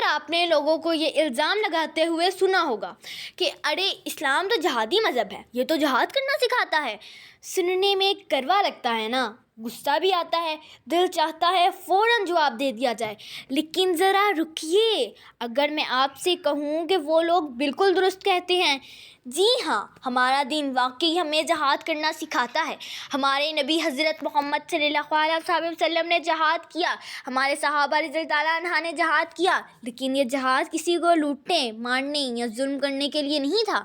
آپ نے لوگوں کو یہ الزام لگاتے ہوئے سنا ہوگا کہ ارے اسلام تو جہادی مذہب ہے، یہ تو جہاد کرنا سکھاتا ہے۔ سننے میں کڑوا لگتا ہے نا، غصہ بھی آتا ہے، دل چاہتا ہے فوراً جواب دے دیا جائے، لیکن ذرا رکیے، اگر میں آپ سے کہوں کہ وہ لوگ بالکل درست کہتے ہیں، جی ہاں، ہمارا دین واقعی ہمیں جہاد کرنا سکھاتا ہے۔ ہمارے نبی حضرت محمد صلی اللہ علیہ وسلم نے جہاد کیا، ہمارے صحابہ رضی اللہ تعالیٰ عنہ نے جہاد کیا، لیکن یہ جہاد کسی کو لوٹنے، مارنے یا ظلم کرنے کے لیے نہیں تھا۔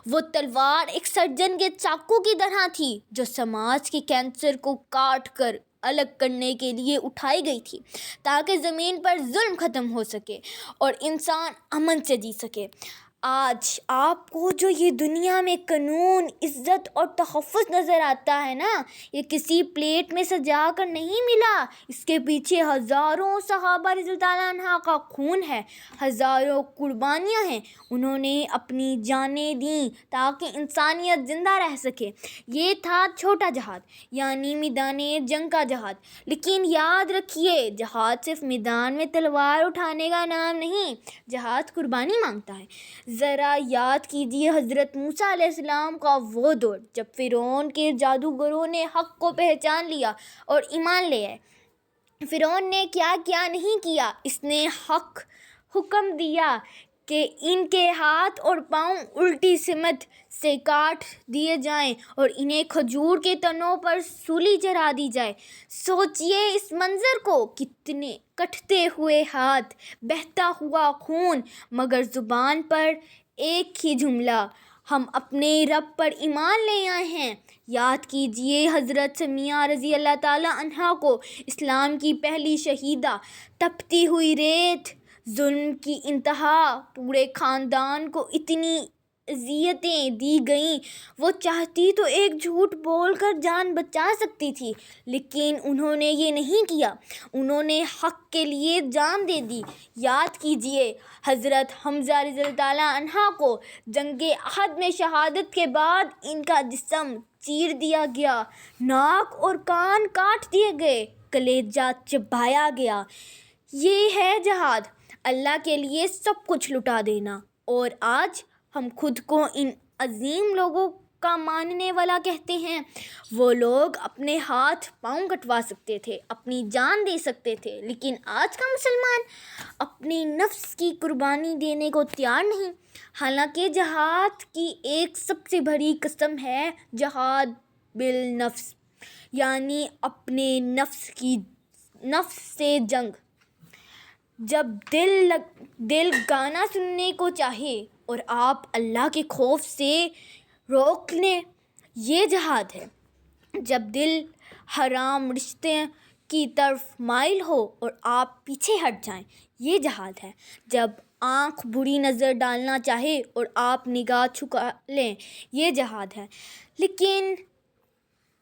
وہ تلوار ایک سرجن کے چاقو کی طرح تھی جو سماج کے کینسر کو کاٹ کر الگ کرنے کے لیے اٹھائی گئی تھی تاکہ زمین پر ظلم ختم ہو سکے اور انسان امن سے جی سکے۔ آج آپ کو جو یہ دنیا میں قانون، عزت اور تحفظ نظر آتا ہے نا، یہ کسی پلیٹ میں سجا کر نہیں ملا، اس کے پیچھے ہزاروں صحابہ رضی اللہ عنہ کا خون ہے، ہزاروں قربانیاں ہیں، انہوں نے اپنی جانیں دیں تاکہ انسانیت زندہ رہ سکے۔ یہ تھا چھوٹا جہاد، یعنی میدان جنگ کا جہاد، لیکن یاد رکھیے جہاد صرف میدان میں تلوار اٹھانے کا نام نہیں، جہاد قربانی مانگتا ہے۔ ذرا یاد کیجیے حضرت موسیٰ علیہ السلام کا وہ دور جب فرعون کے جادوگروں نے حق کو پہچان لیا اور ایمان لے آئے۔ فرعون نے کیا کیا نہیں کیا، اس نے حکم دیا کہ ان کے ہاتھ اور پاؤں الٹی سمت سے کاٹ دیے جائیں اور انہیں کھجور کے تنوں پر سولی چڑھا دی جائے۔ سوچئے اس منظر کو، کتنے کٹتے ہوئے ہاتھ، بہتا ہوا خون، مگر زبان پر ایک ہی جملہ، ہم اپنے رب پر ایمان لے آئے ہیں۔ یاد کیجئے حضرت سمیہ رضی اللہ تعالیٰ عنہا کو، اسلام کی پہلی شہیدہ، تپتی ہوئی ریت، ظلم کی انتہا، پورے خاندان کو اتنی اذیتیں دی گئیں، وہ چاہتی تو ایک جھوٹ بول کر جان بچا سکتی تھی، لیکن انہوں نے یہ نہیں کیا، انہوں نے حق کے لیے جان دے دی۔ یاد کیجئے حضرت حمزہ رضی اللہ تعالیٰ عنہ کو، جنگ احد میں شہادت کے بعد ان کا جسم چیر دیا گیا، ناک اور کان کاٹ دیے گئے، کلیجہ چبایا گیا۔ یہ ہے جہاد، اللہ کے لیے سب کچھ لٹا دینا۔ اور آج ہم خود کو ان عظیم لوگوں کا ماننے والا کہتے ہیں۔ وہ لوگ اپنے ہاتھ پاؤں کٹوا سکتے تھے، اپنی جان دے سکتے تھے، لیکن آج کا مسلمان اپنی نفس کی قربانی دینے کو تیار نہیں۔ حالانکہ جہاد کی ایک سب سے بڑی قسم ہے جہاد بالنفس، یعنی اپنے نفس سے جنگ۔ جب دل گانا سننے کو چاہے اور آپ اللہ کے خوف سے روک لیں، یہ جہاد ہے۔ جب دل حرام رشتے کی طرف مائل ہو اور آپ پیچھے ہٹ جائیں، یہ جہاد ہے۔ جب آنکھ بری نظر ڈالنا چاہے اور آپ نگاہ جھکا لیں، یہ جہاد ہے۔ لیکن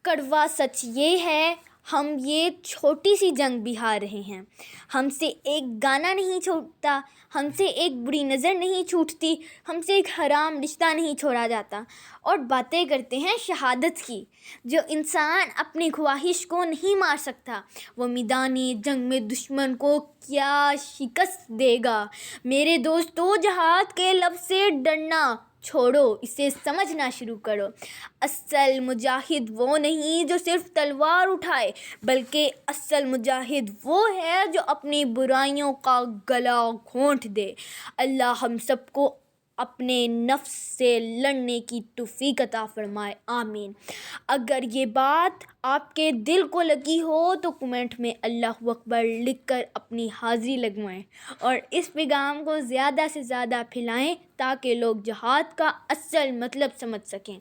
کڑوا سچ یہ ہے، ہم یہ چھوٹی سی جنگ بھی ہار رہے ہیں۔ ہم سے ایک گانا نہیں چھوٹتا، ہم سے ایک بری نظر نہیں چھوٹتی، ہم سے ایک حرام رشتہ نہیں چھوڑا جاتا، اور باتیں کرتے ہیں شہادت کی۔ جو انسان اپنی خواہش کو نہیں مار سکتا، وہ میدان جنگ میں دشمن کو کیا شکست دے گا؟ میرے دوستو، جہاد کے لفظ سے ڈرنا چھوڑو، اسے سمجھنا شروع کرو۔ اصل مجاہد وہ نہیں جو صرف تلوار اٹھائے، بلکہ اصل مجاہد وہ ہے جو اپنی برائیوں کا گلا گھونٹ دے۔ اللہ ہم سب کو اپنے نفس سے لڑنے کی توفیق عطا فرمائے، آمین۔ اگر یہ بات آپ کے دل کو لگی ہو تو کمنٹ میں اللہ اکبر لکھ کر اپنی حاضری لگوائیں، اور اس پیغام کو زیادہ سے زیادہ پھیلائیں تاکہ لوگ جہاد کا اصل مطلب سمجھ سکیں۔